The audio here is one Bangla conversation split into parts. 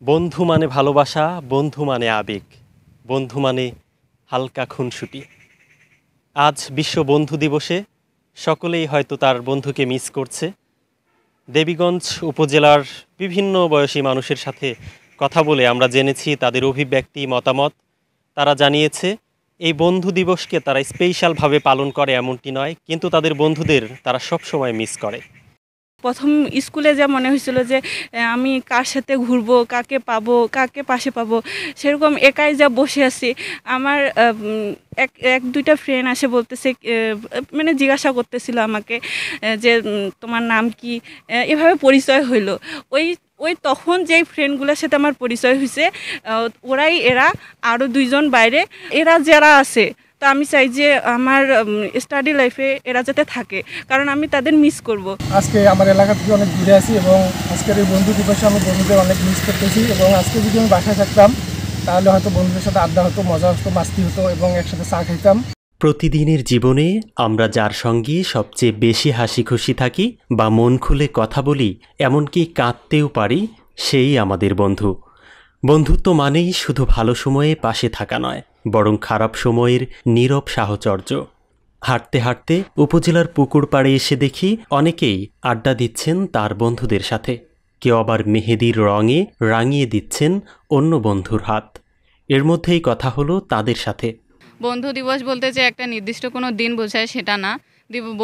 বন্ধু মানে ভালোবাসা, বন্ধু মানে আবেগ, বন্ধু মানে হালকা খুনসুটি। আজ বিশ্ব বন্ধু দিবসে সকলেই হয়তো তার বন্ধুকে মিস করছে। দেবীগঞ্জ উপজেলার বিভিন্ন বয়সী মানুষের সাথে কথা বলে আমরা জেনেছি তাদের অভিব্যক্তি, মতামত। তারা জানিয়েছে এই বন্ধু দিবসকে তারা স্পেশালভাবে পালন করে এমনটি নয়, কিন্তু তাদের বন্ধুদের তারা সবসময় মিস করে। প্রথম স্কুলে যা মনে হয়েছিল যে আমি কার সাথে ঘুরবো, কাকে পাবো, কাকে পাশে পাবো, সেরকম একাই যা বসে আছি। আমার এক এক দুইটা ফ্রেন্ড আসে বলতেছে, মানে জিজ্ঞাসা করতেছিল আমাকে যে তোমার নাম কি, এভাবে পরিচয় হইলো। ওই ওই তখন যেই ফ্রেন্ডগুলোর সাথে আমার পরিচয় হয়েছে, এরা আরও দুইজন বাইরে, এরা যারা আছে, তো আমি চাই যে আমার স্টাডি লাইফে এরা যাতে থাকে, কারণ আমি তাদের মিস করব। আজকে আমার এলাকা থেকে অনেক দূরে আছি এবং আজকের এই বন্ধু দিবসে আমি বন্ধুদের অনেক মিস করতেছি। এবং আজকে যদি আমি বাসায় থাকতাম তাহলে হয়তো বন্ধুদের সাথে আড্ডা হতো, মজা হতো, মাস্তি হতো এবং একসাথে চা খাইতাম। প্রতিদিনের জীবনে আমরা যার সঙ্গে সবচেয়ে বেশি হাসি খুশি থাকি বা মন খুলে কথা বলি, এমনকি কাঁদতেও পারি, সেই আমাদের বন্ধু। বন্ধুত্ব মানেই শুধু ভালো সময়ে পাশে থাকা নয়, বরং খারাপ সময়ের নীরব সাহচর্য। হাঁটতে হাঁটতে উপজেলার পুকুর পাড়ে এসে দেখি অনেকেই আড্ডা দিচ্ছেন তার বন্ধুদের সাথে। কেউ আবার মেহেদির রঙে রাঙিয়ে দিচ্ছেন অন্য বন্ধুর হাত। এর মধ্যেই কথা হলো তাদের সাথে। বন্ধু দিবস বলতে যে একটা নির্দিষ্ট কোনো দিন বোঝায় সেটা না।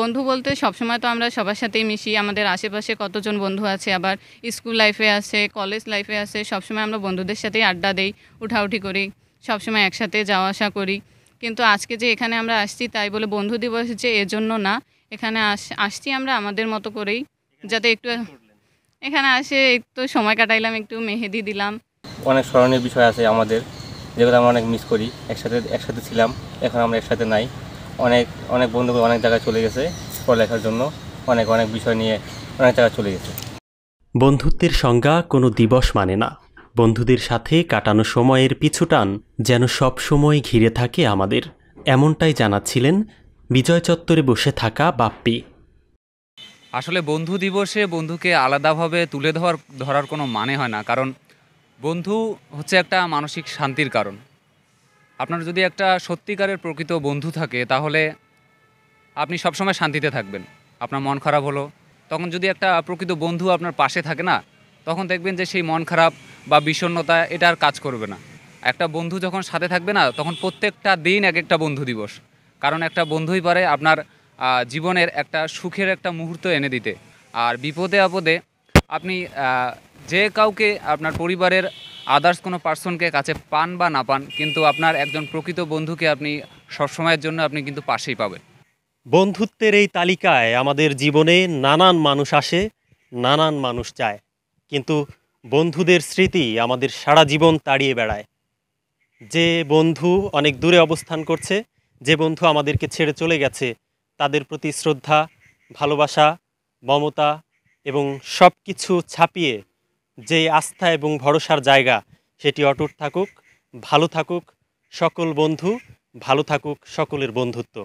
বন্ধু বলতে সবসময় তো আমরা সবার সাথেই মিশি। আমাদের আশেপাশে কতজন বন্ধু আছে, আবার স্কুল লাইফে আছে, কলেজ লাইফে আছে, সবসময় আমরা বন্ধুদের সাথেই আড্ডা দেই, উঠাউঠি করি, সবসময় একসাথে যাওয়া আসা করি। কিন্তু আজকে যে এখানে আমরা আসছি তাই বলে বন্ধু দিবস যে এজন্য না। এখানে আসছি আমরা আমাদের মতো করেই, যাতে একটু এখানে আসে একটু সময় কাটাইলাম, একটু মেহেদি দিলাম। অনেক স্মরণীয় বিষয় আছে আমাদের, যেগুলো আমরা অনেক মিস করি। একসাথে ছিলাম, এখন আমরা একসাথে নাই। অনেক অনেক বন্ধু অনেক জায়গায় চলে গেছে পড়ালেখার জন্য, অনেক অনেক বিষয় নিয়ে অনেক জায়গায় চলে গেছে। বন্ধুত্বের সংজ্ঞা কোনো দিবস মানে না, বন্ধুদের সাথে কাটানো সময়ের পিছুটান যেন সব সময় ঘিরে থাকে আমাদের। এমনটাই জানাচ্ছিলেন বিজয় চত্বরে বসে থাকা বাপ্পি। আসলে বন্ধু দিবসে বন্ধুকে আলাদাভাবে তুলে ধরার কোনো মানে হয় না, কারণ বন্ধু হচ্ছে একটা মানসিক শান্তির কারণ। আপনার যদি একটা সত্যিকারের প্রকৃত বন্ধু থাকে তাহলে আপনি সবসময় শান্তিতে থাকবেন। আপনার মন খারাপ হলো, তখন যদি একটা প্রকৃত বন্ধু আপনার পাশে থাকে না, তখন দেখবেন যে সেই মন খারাপ বা বিষণ্ণতা এটা আর কাজ করবে না। একটা বন্ধু যখন সাথে থাকবে না, তখন প্রত্যেকটা দিন এক একটা বন্ধু দিবস। কারণ একটা বন্ধুই পারে আপনার জীবনের একটা সুখের একটা মুহূর্ত এনে দিতে। আর বিপদে আপদে আপনি যে কাউকে, আপনার পরিবারের আদার্স কোনো পার্সনকে কাছে পান বা না পান, কিন্তু আপনার একজন প্রকৃত বন্ধুকে আপনি সবসময়ের জন্য আপনি কিন্তু পাশেই পাবেন। বন্ধুত্বের এই তালিকায় আমাদের জীবনে নানান মানুষ আসে, নানান মানুষ যায়, কিন্তু বন্ধুদের স্মৃতি আমাদের সারা জীবন তাড়িয়ে বেড়ায়। যে বন্ধু অনেক দূরে অবস্থান করছে, যে বন্ধু আমাদেরকে ছেড়ে চলে গেছে, তাদের প্রতি শ্রদ্ধা, ভালোবাসা, মমতা এবং সব কিছু ছাপিয়ে যে আস্থা এবং ভরসার জায়গা, সেটি অটুট থাকুক, ভালো থাকুক সকল বন্ধু, ভালো থাকুক সকলের বন্ধুত্ব।